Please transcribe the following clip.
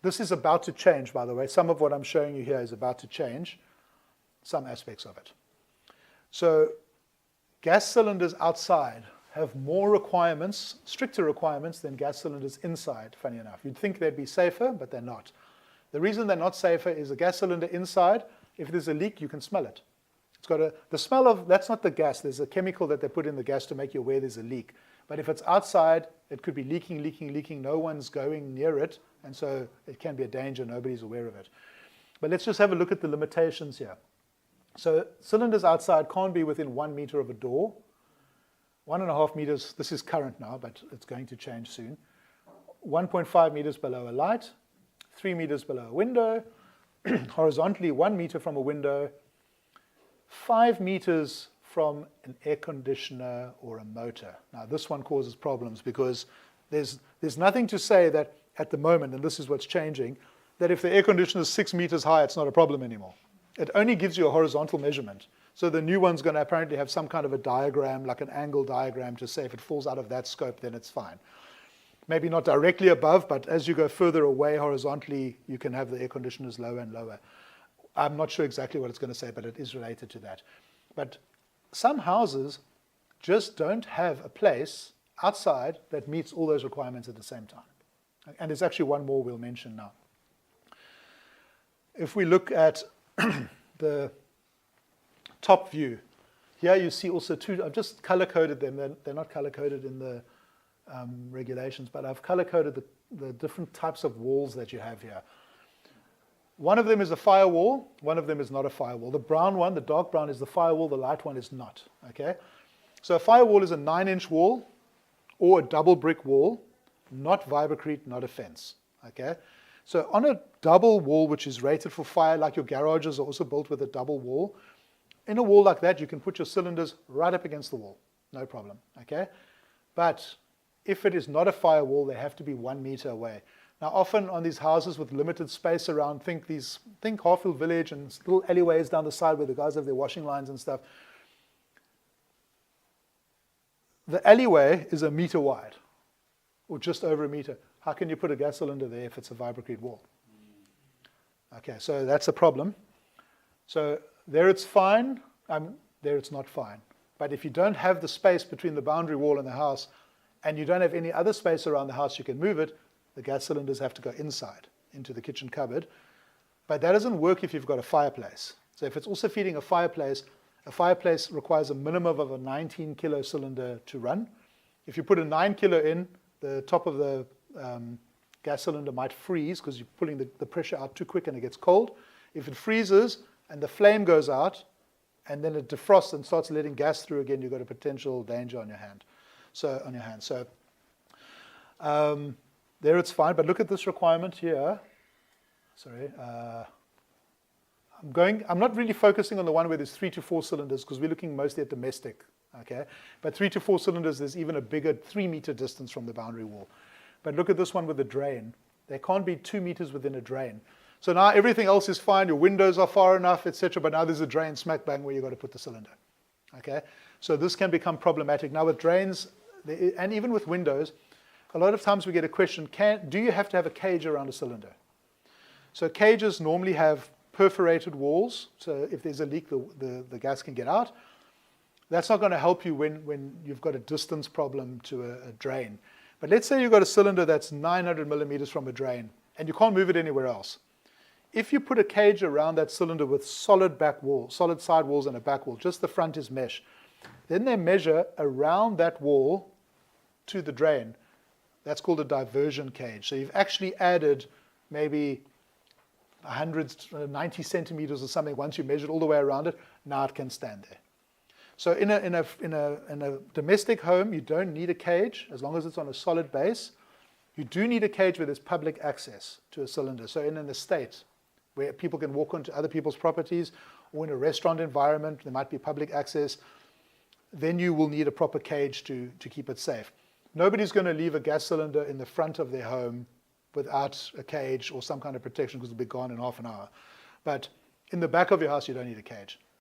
This is about to change, by the way. Some of what I'm showing you here is about to change, some aspects of it. So gas cylinders outside have more requirements, stricter requirements than gas cylinders inside, funny enough. You'd think they'd be safer, but they're not. The reason they're not safer is a gas cylinder inside, if there's a leak, you can smell it. It's got the smell of, that's not the gas, there's a chemical that they put in the gas to make you aware there's a leak. But if it's outside, it could be leaking, no one's going near it, and so it can be a danger, nobody's aware of it. But let's just have a look at the limitations here. So cylinders outside can't be within 1 meter of a door. 1.5 meters, this is current now, but it's going to change soon. 1.5 meters below a light, 3 meters below a window, horizontally 1 meter from a window, 5 meters from an air conditioner or a motor. Now this one causes problems because there's nothing to say that at the moment, and this is what's changing, that if the air conditioner is 6 meters high, it's not a problem anymore. It only gives you a horizontal measurement. So the new one's going to apparently have some kind of a diagram, like an angle diagram, to say if it falls out of that scope, then it's fine. Maybe not directly above, but as you go further away horizontally, you can have the air conditioners lower and lower. I'm not sure exactly what it's going to say, but it is related to that. But some houses just don't have a place outside that meets all those requirements at the same time. And there's actually one more we'll mention now. If we look at the top view, here you see also two, I've just color-coded them. They're not color-coded in the regulations, but I've color-coded the different types of walls that you have here. One of them is a firewall, one of them is not a firewall. The brown one, the dark brown, is the firewall, the light one is not, okay? So a firewall is a 9-inch wall or a double brick wall, not vibrecrete, not a fence, okay? So on a double wall, which is rated for fire, like your garages are also built with a double wall, in a wall like that, you can put your cylinders right up against the wall, no problem, okay? But if it is not a firewall, they have to be 1 meter away. Now, often on these houses with limited space around, think Harfield Village and little alleyways down the side where the guys have their washing lines and stuff. The alleyway is 1 meter wide, or just over 1 meter. How can you put a gas cylinder there if it's a vibrecrete wall? Okay, so that's a problem. So there it's fine, there it's not fine. But if you don't have the space between the boundary wall and the house, and you don't have any other space around the house you can move it, the gas cylinders have to go inside, into the kitchen cupboard. But that doesn't work if you've got a fireplace. So if it's also feeding a fireplace requires a minimum of a 19 kilo cylinder to run. If you put a 9 kilo in, the top of the gas cylinder might freeze because you're pulling the pressure out too quick and it gets cold. If it freezes and the flame goes out and then it defrosts and starts letting gas through again, you've got a potential danger on your hand. So there it's fine, but look at this requirement here. Sorry, I'm not really focusing on the one where there's 3 to 4 cylinders because we're looking mostly at domestic, okay? But 3 to 4 cylinders, there's even a bigger 3 meter distance from the boundary wall. But look at this one with the drain. There can't be 2 meters within a drain. So now everything else is fine, your windows are far enough, etc. But now there's a drain smack bang where you've got to put the cylinder, okay? So this can become problematic. Now with drains, and even with windows, a lot of times we get a question, do you have to have a cage around a cylinder? So cages normally have perforated walls, so if there's a leak, the gas can get out. That's not going to help you when you've got a distance problem to a drain. But let's say you've got a cylinder that's 900 millimeters from a drain, and you can't move it anywhere else. If you put a cage around that cylinder with solid side walls and a back wall, just the front is mesh, then they measure around that wall to the drain. That's called a diversion cage. So you've actually added maybe 90 centimeters or something. Once you measured all the way around it, now it can stand there. So in a domestic home, you don't need a cage as long as it's on a solid base. You do need a cage where there's public access to a cylinder. So in an estate where people can walk onto other people's properties, or in a restaurant environment, there might be public access, then you will need a proper cage to keep it safe. Nobody's going to leave a gas cylinder in the front of their home without a cage or some kind of protection because it'll be gone in half an hour. But in the back of your house, you don't need a cage.